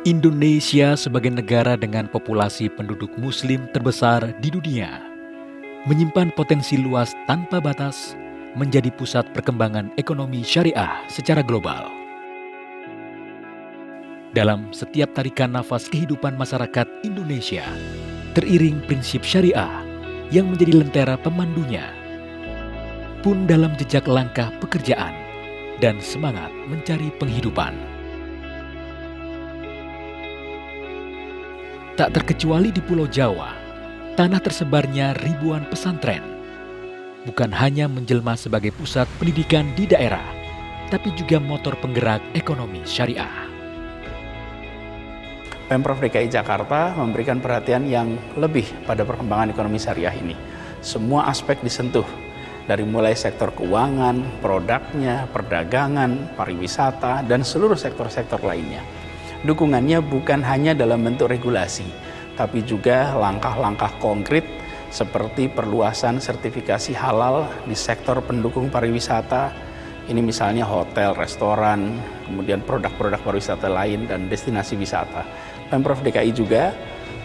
Indonesia sebagai negara dengan populasi penduduk muslim terbesar di dunia, menyimpan potensi luas tanpa batas menjadi pusat perkembangan ekonomi syariah secara global. Dalam setiap tarikan nafas kehidupan masyarakat Indonesia, teriring prinsip syariah yang menjadi lentera pemandunya, pun dalam jejak langkah pekerjaan dan semangat mencari penghidupan. Tak terkecuali di Pulau Jawa, tanah tersebarnya ribuan pesantren bukan hanya menjelma sebagai pusat pendidikan di daerah, tapi juga motor penggerak ekonomi syariah. Pemprov DKI Jakarta memberikan perhatian yang lebih pada perkembangan ekonomi syariah ini. Semua aspek disentuh, dari mulai sektor keuangan, produknya, perdagangan, pariwisata, dan seluruh sektor-sektor lainnya. Dukungannya bukan hanya dalam bentuk regulasi, tapi juga langkah-langkah konkret seperti perluasan sertifikasi halal di sektor pendukung pariwisata. Ini misalnya hotel, restoran, kemudian produk-produk pariwisata lain dan destinasi wisata. Pemprov DKI juga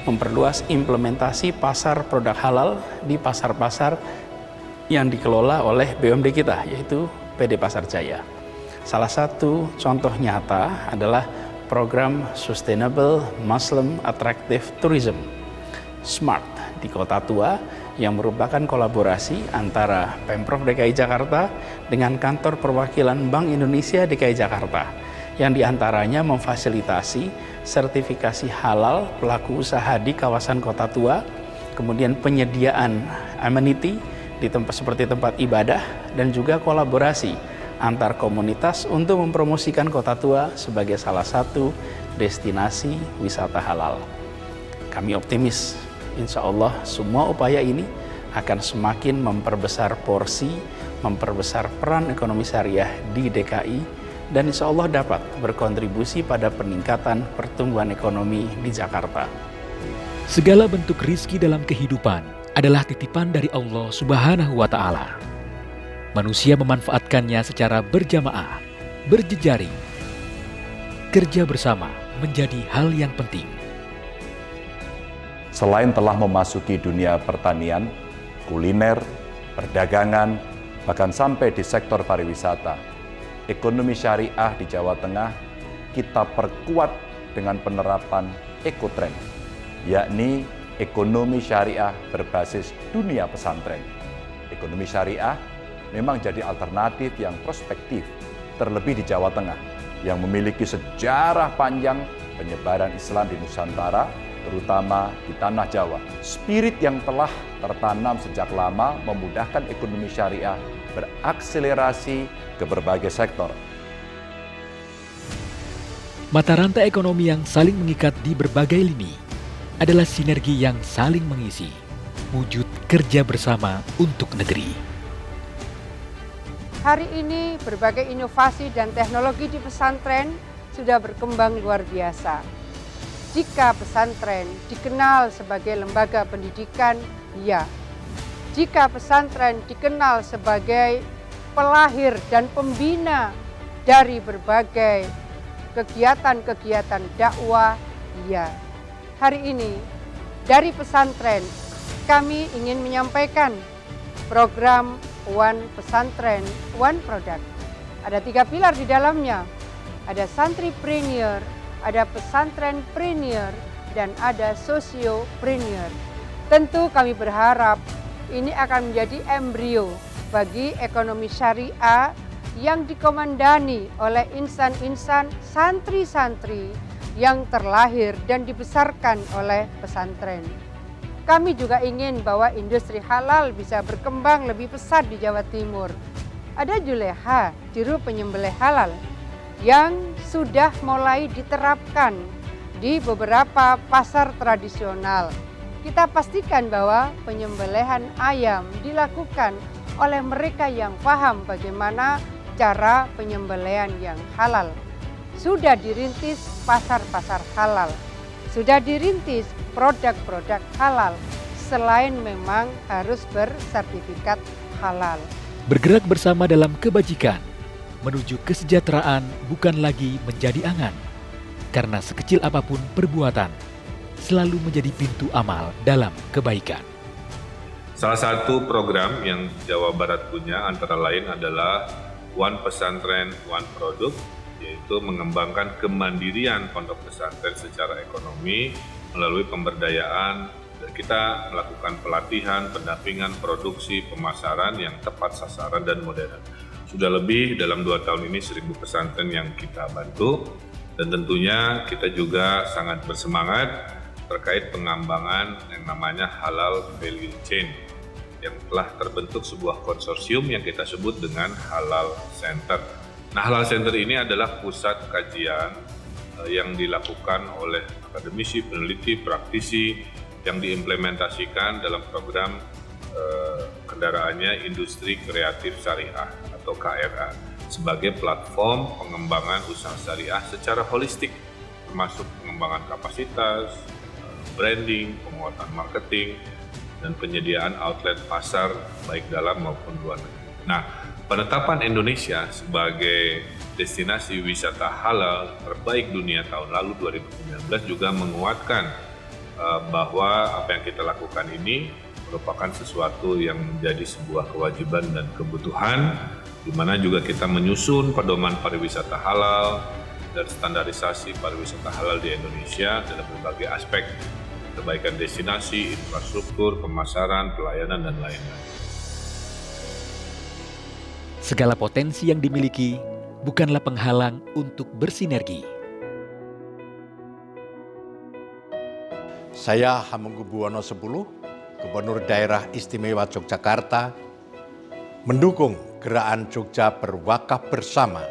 memperluas implementasi pasar produk halal di pasar-pasar yang dikelola oleh BUMD kita, yaitu PD Pasar Jaya. Salah satu contoh nyata adalah program Sustainable Muslim Attractive Tourism SMART di Kota Tua yang merupakan kolaborasi antara Pemprov DKI Jakarta dengan Kantor Perwakilan Bank Indonesia DKI Jakarta yang diantaranya memfasilitasi sertifikasi halal pelaku usaha di kawasan Kota Tua, kemudian penyediaan amenity di tempat seperti tempat ibadah, dan juga kolaborasi antar komunitas untuk mempromosikan Kota Tua sebagai salah satu destinasi wisata halal. Kami optimis, insya Allah semua upaya ini akan semakin memperbesar porsi, memperbesar peran ekonomi syariah di DKI, dan insya Allah dapat berkontribusi pada peningkatan pertumbuhan ekonomi di Jakarta. Segala bentuk rizki dalam kehidupan adalah titipan dari Allah Subhanahu wa Ta'ala. Manusia memanfaatkannya secara berjamaah, berjejaring. Kerja bersama menjadi hal yang penting. Selain telah memasuki dunia pertanian, kuliner, perdagangan, bahkan sampai di sektor pariwisata, ekonomi syariah di Jawa Tengah kita perkuat dengan penerapan ekotrend, yakni ekonomi syariah berbasis dunia pesantren. Ekonomi syariah memang jadi alternatif yang prospektif, terlebih di Jawa Tengah, yang memiliki sejarah panjang penyebaran Islam di Nusantara, terutama di Tanah Jawa. Spirit yang telah tertanam sejak lama memudahkan ekonomi syariah berakselerasi ke berbagai sektor. Mata rantai ekonomi yang saling mengikat di berbagai lini adalah sinergi yang saling mengisi, wujud kerja bersama untuk negeri. Hari ini berbagai inovasi dan teknologi di pesantren sudah berkembang luar biasa. Jika pesantren dikenal sebagai lembaga pendidikan, ya. Jika pesantren dikenal sebagai pelahir dan pembina dari berbagai kegiatan-kegiatan dakwah, ya. Hari ini dari pesantren kami ingin menyampaikan program One Pesantren, One Product. Ada 3 pilar di dalamnya. Ada santripreneur, ada pesantrenpreneur, dan ada sosiopreneur. Tentu kami berharap ini akan menjadi embrio bagi ekonomi syariah yang dikomandani oleh insan-insan santri-santri yang terlahir dan dibesarkan oleh pesantren. Kami juga ingin bahwa industri halal bisa berkembang lebih pesat di Jawa Timur. Ada Juleha, juru penyembelih halal, yang sudah mulai diterapkan di beberapa pasar tradisional. Kita pastikan bahwa penyembelihan ayam dilakukan oleh mereka yang paham bagaimana cara penyembelihan yang halal. Sudah dirintis pasar-pasar halal. Sudah dirintis produk-produk halal, selain memang harus bersertifikat halal. Bergerak bersama dalam kebajikan, menuju kesejahteraan bukan lagi menjadi angan, Karena sekecil apapun perbuatan, selalu menjadi pintu amal dalam kebaikan. Salah satu program yang Jawa Barat punya antara lain adalah One Pesantren, One Product, yaitu mengembangkan kemandirian pondok pesantren secara ekonomi melalui pemberdayaan. Kita melakukan pelatihan, pendampingan, produksi, pemasaran yang tepat sasaran dan modern. Sudah lebih dalam 2 tahun ini 1.000 pesantren yang kita bantu, dan tentunya kita juga sangat bersemangat terkait pengembangan yang namanya halal value chain, yang telah terbentuk sebuah konsorsium yang kita sebut dengan Halal Center. Nah, Halal Center ini adalah pusat kajian yang dilakukan oleh akademisi, peneliti, praktisi yang diimplementasikan dalam program kendaraannya Industri Kreatif Syariah atau KRA sebagai platform pengembangan usaha syariah secara holistik, termasuk pengembangan kapasitas, branding, penguatan marketing, dan penyediaan outlet pasar baik dalam maupun luar negeri. Nah, penetapan Indonesia sebagai destinasi wisata halal terbaik dunia tahun lalu 2019 juga menguatkan bahwa apa yang kita lakukan ini merupakan sesuatu yang menjadi sebuah kewajiban dan kebutuhan, di mana juga kita menyusun pedoman pariwisata halal dan standarisasi pariwisata halal di Indonesia dalam berbagai aspek, kebaikan destinasi, infrastruktur, pemasaran, pelayanan, dan lain-lain. Segala potensi yang dimiliki bukanlah penghalang untuk bersinergi. Saya Hamengkubuwono X, Gubernur Daerah Istimewa Yogyakarta, mendukung Gerakan Jogja Berwakaf Bersama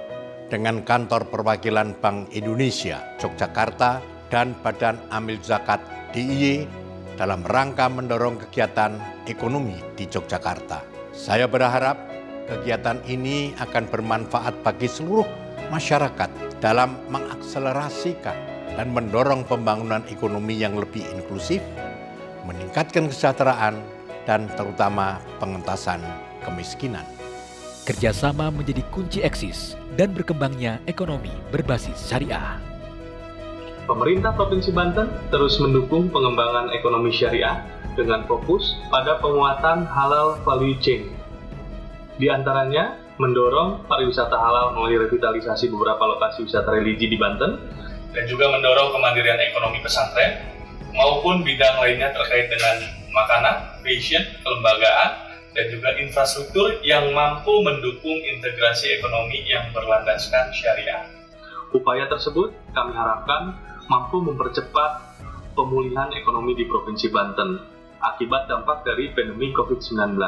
dengan Kantor Perwakilan Bank Indonesia Yogyakarta dan Badan Amil Zakat DIY dalam rangka mendorong kegiatan ekonomi di Yogyakarta. Saya berharap kegiatan ini akan bermanfaat bagi seluruh masyarakat dalam mengakselerasikan dan mendorong pembangunan ekonomi yang lebih inklusif, meningkatkan kesejahteraan, dan terutama pengentasan kemiskinan. Kerjasama menjadi kunci eksis dan berkembangnya ekonomi berbasis syariah. Pemerintah Provinsi Banten terus mendukung pengembangan ekonomi syariah dengan fokus pada penguatan halal value chain. Di antaranya, mendorong pariwisata halal melalui revitalisasi beberapa lokasi wisata religi di Banten, dan juga mendorong kemandirian ekonomi pesantren, maupun bidang lainnya terkait dengan makanan, fashion, kelembagaan, dan juga infrastruktur yang mampu mendukung integrasi ekonomi yang berlandaskan syariah. Upaya tersebut kami harapkan mampu mempercepat pemulihan ekonomi di Provinsi Banten akibat dampak dari pandemi COVID-19.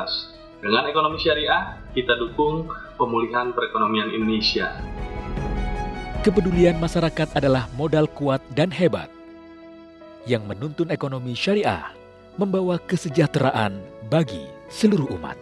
Dengan ekonomi syariah, kita dukung pemulihan perekonomian Indonesia. Kepedulian masyarakat adalah modal kuat dan hebat yang menuntun ekonomi syariah membawa kesejahteraan bagi seluruh umat.